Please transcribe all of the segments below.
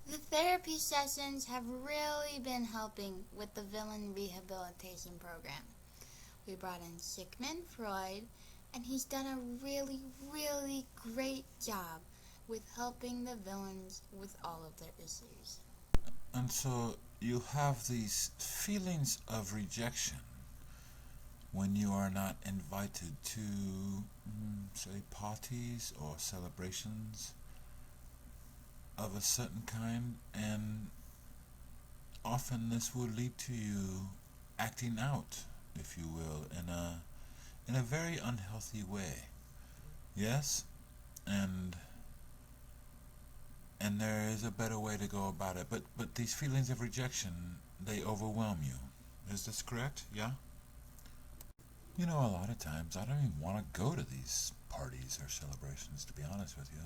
The therapy sessions have really been helping with the villain rehabilitation program. We brought in Sigmund Freud, and he's done a really great job with helping the villains with all of their issues. And so you have these feelings of rejection when you are not invited to, say, parties or celebrations of a certain kind, and often this will lead to you acting out, if you will, in a very unhealthy way. Yes, and and there is a better way to go about it. But these feelings of rejection, they overwhelm you. Is this correct? Yeah. You know, a lot of times I don't even want to go to these parties or celebrations. To be honest with you,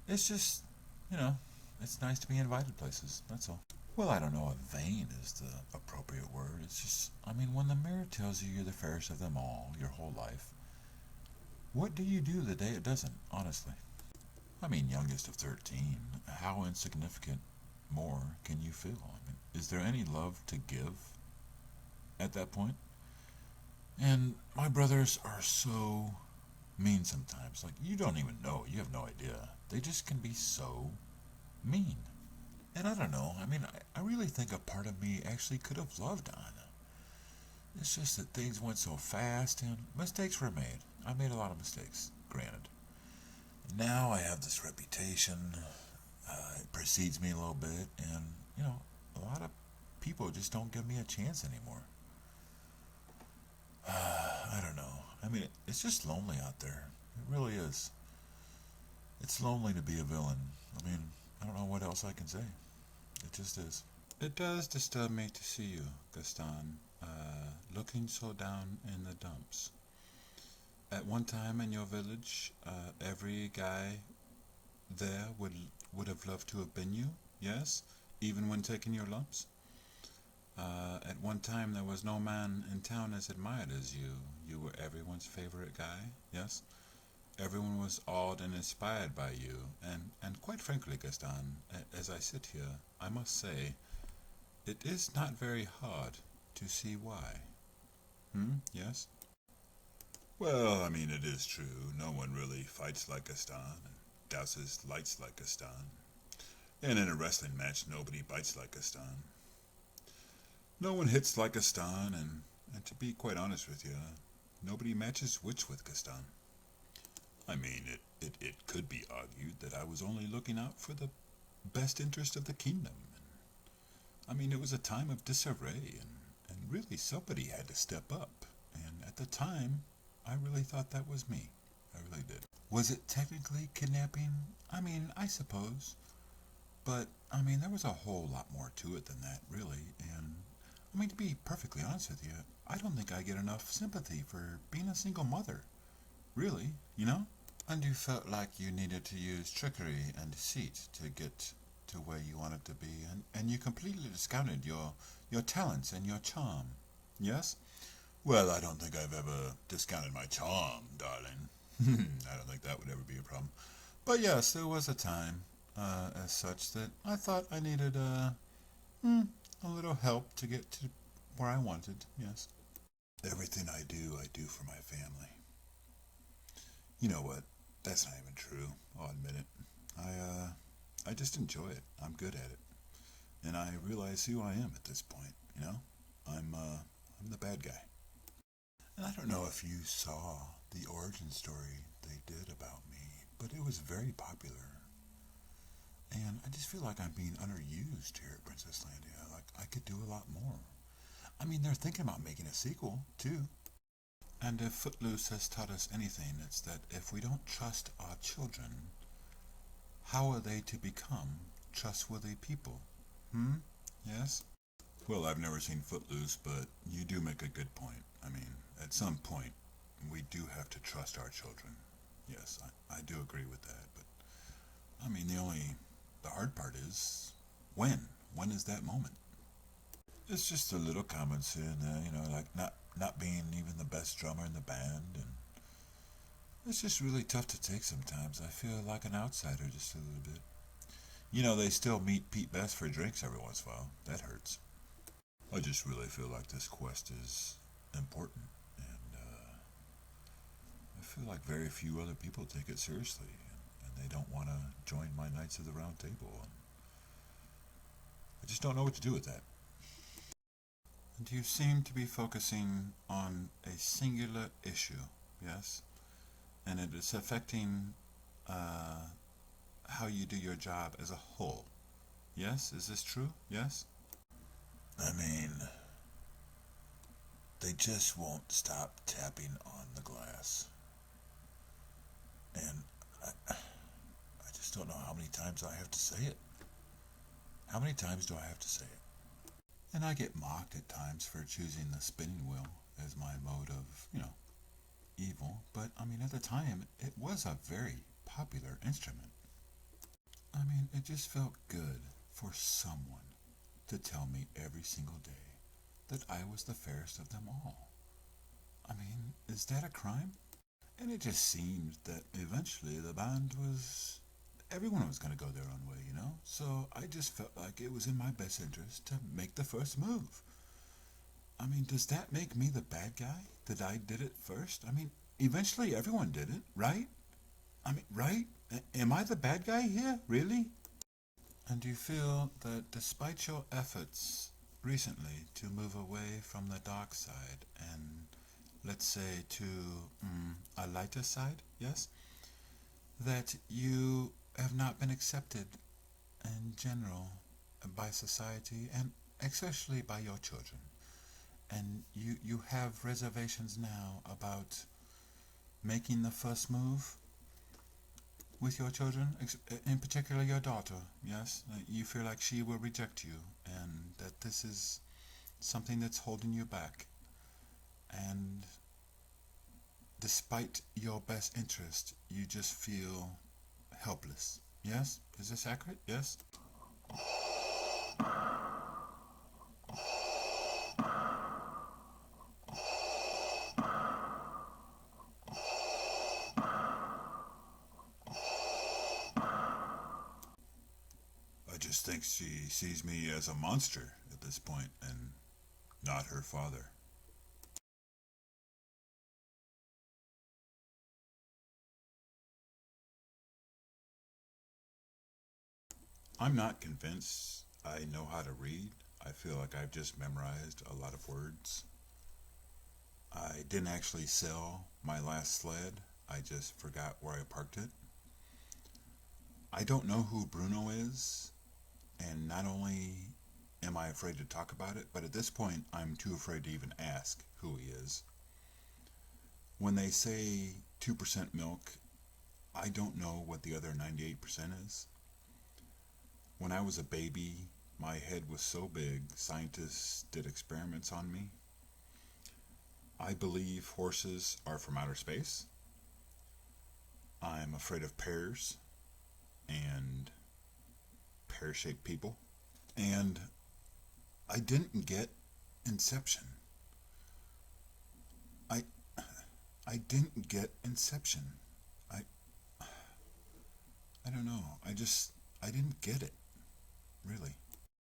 it's just, you know, it's nice to be invited places. That's all. Well, I don't know if vain is the appropriate word. It's just, I mean, when the mirror tells you you're the fairest of them all your whole life, what do you do the day it doesn't, honestly? I mean, youngest of 13, how insignificant more can you feel? I mean, is there any love to give at that point? And my brothers are so mean sometimes. Like, you don't even know. You have no idea. They just can be so mean. And I don't know. I mean, I really think a part of me actually could have loved Anna. It's just that things went so fast and mistakes were made. I made a lot of mistakes, granted. Now I have this reputation. It precedes me a little bit, and, you know, a lot of people just don't give me a chance anymore. I don't know. I mean, it's just lonely out there. It really is. It's lonely to be a villain. I mean, I don't know what else I can say. It just is. It does disturb me to see you, Gaston, looking so down in the dumps. At one time in your village, every guy there would have loved to have been you, yes? Even when taking your lumps? At one time, there was no man in town as admired as you. You were everyone's favorite guy, yes? Everyone was awed and inspired by you, and quite frankly, Gaston, as I sit here, I must say, it is not very hard to see why. Yes? Well, I mean, it is true. No one really fights like Gaston and douses lights like Gaston. And in a wrestling match, nobody bites like Gaston. No one hits like Gaston, and to be quite honest with you, nobody matches wits with Gaston. I mean, it could be argued that I was only looking out for the best interest of the kingdom. I mean, it was a time of disarray, and really somebody had to step up. And at the time, I really thought that was me. I really did. Was it technically kidnapping? I mean, I suppose. But, I mean, there was a whole lot more to it than that, really. And, I mean, to be perfectly honest with you, I don't think I get enough sympathy for being a single mother. Really, you know? And you felt like you needed to use trickery and deceit to get to where you wanted to be, and you completely discounted your talents and your charm. Yes? Well, I don't think I've ever discounted my charm, darling. I don't think that would ever be a problem. But yes, there was a time, as such, that I thought I needed a little help to get to where I wanted. Yes. Everything I do for my family. You know what? That's not even true. I'll admit it. I just enjoy it. I'm good at it, and I realize who I am at this point. You know, I'm the bad guy. And I don't know if you saw the origin story they did about me, but it was very popular. And I just feel like I'm being underused here at Princesslandia. Like, I could do a lot more. I mean, they're thinking about making a sequel, too. And if Footloose has taught us anything, it's that if we don't trust our children, how are they to become trustworthy people? Yes? Well, I've never seen Footloose, but you do make a good point. I mean, at some point, we do have to trust our children. Yes, I do agree with that. But, I mean, the hard part is when? When is that moment? It's just the little comments here and there, you know, like not being even the best drummer in the band, and it's just really tough to take sometimes. I feel like an outsider just a little bit. You know, they still meet Pete Best for drinks every once in a while. That hurts. I just really feel like this quest is important, and I feel like very few other people take it seriously, and they don't want to join my Knights of the Round Table. And I just don't know what to do with that. And you seem to be focusing on a singular issue, yes? And it is affecting how you do your job as a whole. Yes? Is this true? Yes? I mean, they just won't stop tapping on the glass. And I just don't know how many times I have to say it. How many times do I have to say it? And I get mocked at times for choosing the spinning wheel as my mode of, evil. But, I mean, at the time, it was a very popular instrument. I mean, it just felt good for someone to tell me every single day that I was the fairest of them all. I mean, is that a crime? And it just seemed that eventually the band was... everyone was going to go their own way, So I just felt like it was in my best interest to make the first move. I mean, does that make me the bad guy that I did it first? I mean, eventually everyone did it, right? I mean, right? Am I the bad guy here, really? And do you feel that despite your efforts recently to move away from the dark side and, let's say, to a lighter side, yes, that you have not been accepted in general by society and especially by your children? And you have reservations now about making the first move with your children, in particular your daughter, yes? You feel like she will reject you and that this is something that's holding you back. And despite your best interest, you just feel helpless. Yes? Is this accurate? Yes? I just think she sees me as a monster at this point and not her father. I'm not convinced I know how to read. I feel like I've just memorized a lot of words. I didn't actually sell my last sled. I just forgot where I parked it. I don't know who Bruno is, and not only am I afraid to talk about it, but at this point I'm too afraid to even ask who he is. When they say 2% milk, I don't know what the other 98% is. When I was a baby, my head was so big, scientists did experiments on me. I believe horses are from outer space. I'm afraid of pears and pear-shaped people. And I didn't get Inception. I I didn't get Inception. I I don't know. I didn't get it. Really.